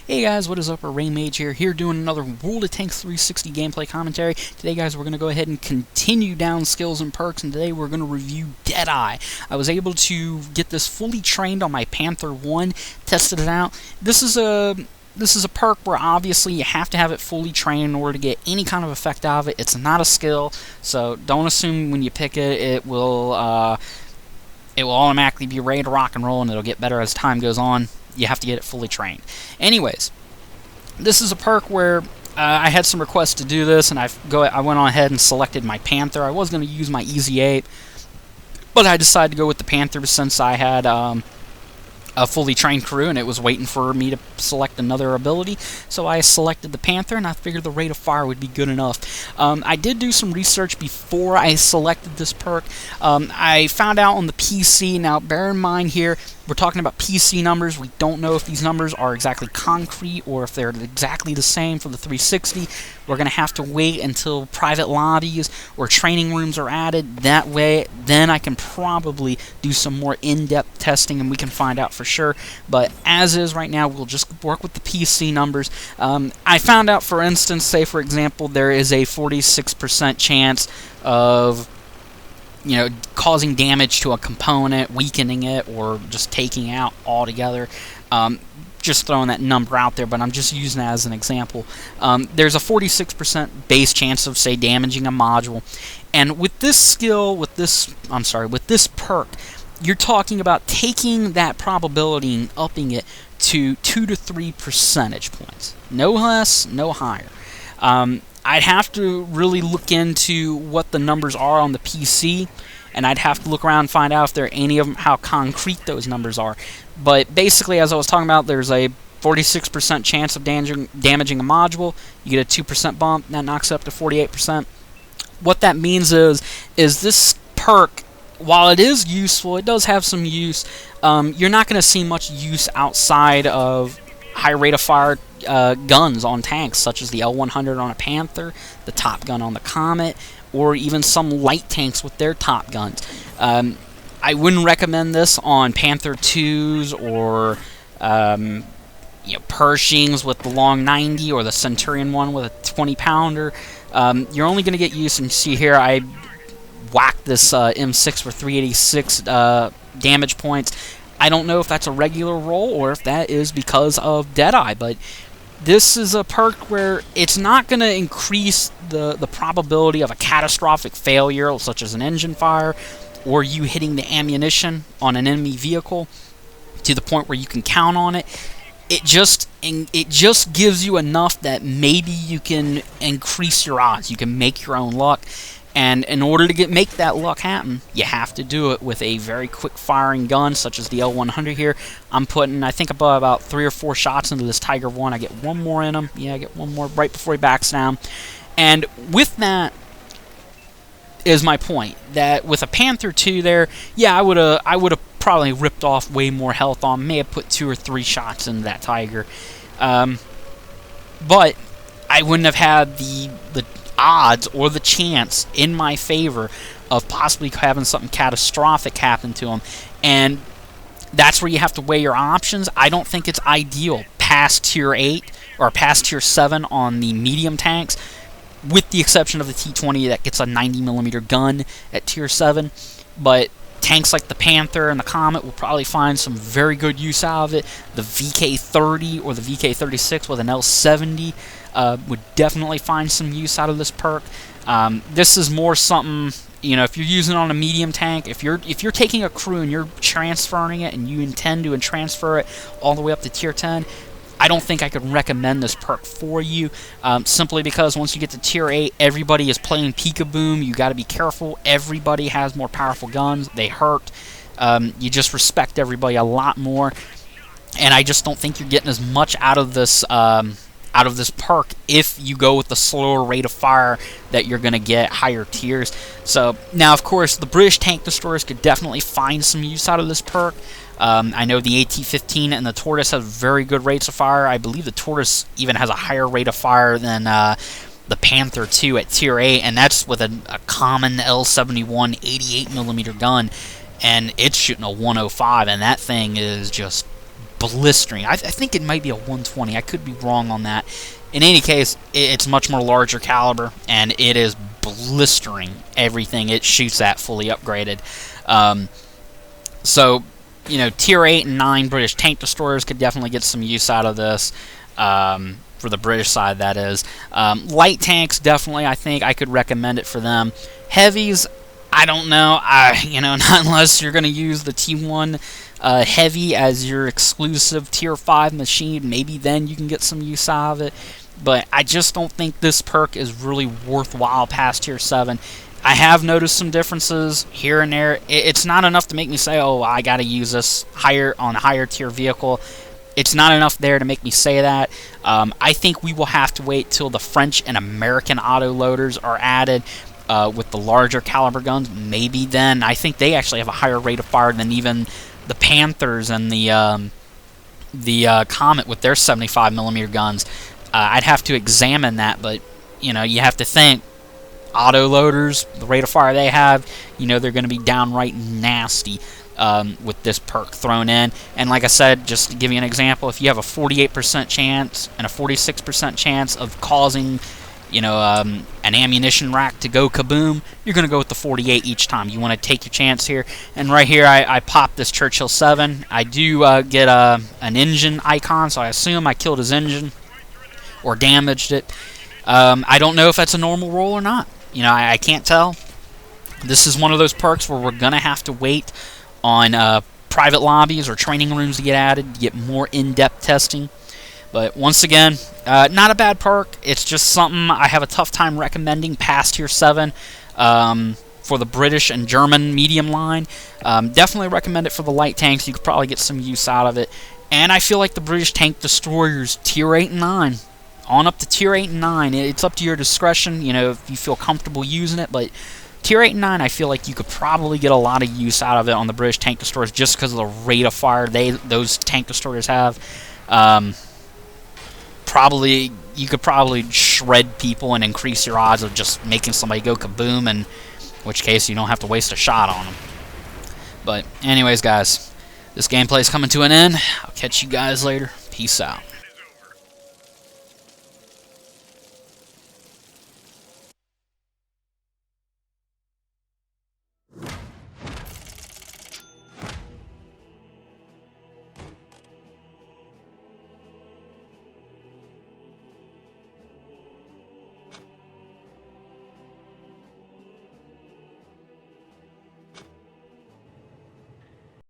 Hey guys, what is up? Raymage here doing another World of Tanks 360 gameplay commentary. Today guys, we're going to go ahead and continue down skills and perks, and today we're going to review Deadeye. I was able to get this fully trained on my Panther 1, tested it out. This is a perk where obviously you have to have it fully trained in order to get any kind of effect out of it. It's not a skill, so don't assume when you pick it, it will automatically be ready to rock and roll, and it'll get better as time goes on. You have to get it fully trained. Anyways, this is a perk where I had some requests to do this, and I went on ahead and selected my Panther. I was going to use my Easy 8, but I decided to go with the Panther since I had a fully trained crew, and it was waiting for me to select another ability. So I selected the Panther, and I figured the rate of fire would be good enough. I did do some research before I selected this perk. I found out on the PC. Now, bear in mind here, we're talking about PC numbers. We don't know if these numbers are exactly concrete or if they're exactly the same for the 360. We're going to have to wait until private lobbies or training rooms are added. That way, then I can probably do some more in-depth testing and we can find out for sure. But as is right now, we'll just work with the PC numbers. I found out, for instance, say for example, there is a 46% chance of causing damage to a component, weakening it, or just taking it out altogether. Just throwing that number out there, but I'm just using that as an example. There's a 46% base chance of, say, damaging a module. And with this skill, with this perk, you're talking about taking that probability and upping it to 2 to 3 percentage points. No less, no higher. I'd have to really look into what the numbers are on the PC, and I'd have to look around and find out if there are any of them, how concrete those numbers are. But basically, as I was talking about, there's a 46% chance of damaging a module. You get a 2% bump, that knocks it up to 48%. What that means is this perk, while it is useful, it does have some use, you're not going to see much use outside of high rate of fire guns on tanks, such as the L100 on a Panther, the Top Gun on the Comet, or even some light tanks with their top guns. I wouldn't recommend this on Panther 2s or Pershings with the long 90 or the Centurion one with a 20-pounder. You're only going to get use, and see here I whacked this M6 for 386 damage points. I don't know if that's a regular roll or if that is because of Deadeye, but this is a perk where it's not going to increase the probability of a catastrophic failure, such as an engine fire, or you hitting the ammunition on an enemy vehicle to the point where you can count on it. It just gives you enough that maybe you can increase your odds. You can make your own luck. And in order to make that luck happen, you have to do it with a very quick firing gun, such as the L100 here. I'm putting, I think, about 3 or 4 shots into this Tiger 1. I get one more in him. Yeah, I get one more right before he backs down. And with that is my point, that with a Panther 2 there, yeah, I would have probably ripped off way more health on. May have put 2 or 3 shots into that Tiger. But I wouldn't have had the odds or the chance in my favor of possibly having something catastrophic happen to them. And that's where you have to weigh your options. I don't think it's ideal past tier 8 or past tier 7 on the medium tanks, with the exception of the T-20 that gets a 90mm gun at tier 7. But tanks like the Panther and the Comet will probably find some very good use out of it. The VK-30 or the VK-36 with an L70 would definitely find some use out of this perk. This is more something, if you're using it on a medium tank, if you're taking a crew and you're transferring it and you intend to transfer it all the way up to tier 10, I don't think I could recommend this perk for you, simply because once you get to tier 8, everybody is playing peekaboo. You got to be careful. Everybody has more powerful guns. They hurt. You just respect everybody a lot more, and I just don't think you're getting as much out of this perk if you go with the slower rate of fire that you're going to get higher tiers. So now, of course, the British tank destroyers could definitely find some use out of this perk. I know the AT-15 and the Tortoise have very good rates of fire. I believe the Tortoise even has a higher rate of fire than the Panther 2 at tier 8, and that's with a common L71 88mm gun, and it's shooting a 105, and that thing is just blistering. I think it might be a 120. I could be wrong on that. In any case, it's much more larger caliber, and it is blistering everything it shoots at fully upgraded. So, you know, tier 8 and 9 British tank destroyers could definitely get some use out of this. For the British side, that is. Light tanks, definitely, I think I could recommend it for them. Heavies, I don't know. You know, not unless you're going to use the T1 Heavy as your exclusive tier 5 machine. Maybe then you can get some use out of it. But I just don't think this perk is really worthwhile past tier 7. I have noticed some differences here and there. It's not enough to make me say, oh, I got to use this on a higher tier vehicle. It's not enough there to make me say that. I think we will have to wait till the French and American autoloaders are added with the larger caliber guns. Maybe then. I think they actually have a higher rate of fire than even the Panthers and the Comet with their 75mm guns. I'd have to examine that, but you know, you have to think autoloaders, the rate of fire they have, you know, they're going to be downright nasty. With this perk thrown in. And like I said, just to give you an example, if you have a 48% chance and a 46% chance of causing, you know, an ammunition rack to go kaboom, you're going to go with the 48 each time. You want to take your chance here. And right here, I popped this Churchill 7. I do get an engine icon, so I assume I killed his engine or damaged it. I don't know if that's a normal roll or not. You know, I can't tell. This is one of those perks where we're going to have to wait on private lobbies or training rooms to get added to get more in-depth testing. But once again, not a bad perk. It's just something I have a tough time recommending past tier 7 for the British and German medium line. Definitely recommend it for the light tanks. You could probably get some use out of it. And I feel like the British tank destroyers, tier 8 and 9, on up to tier 8 and 9. It's up to your discretion, you know, if you feel comfortable using it, but tier 8 and 9, I feel like you could probably get a lot of use out of it on the British tank destroyers just because of the rate of fire those tank destroyers have. You could probably shred people and increase your odds of just making somebody go kaboom, in which case you don't have to waste a shot on them. But anyways, guys, this gameplay is coming to an end. I'll catch you guys later. Peace out.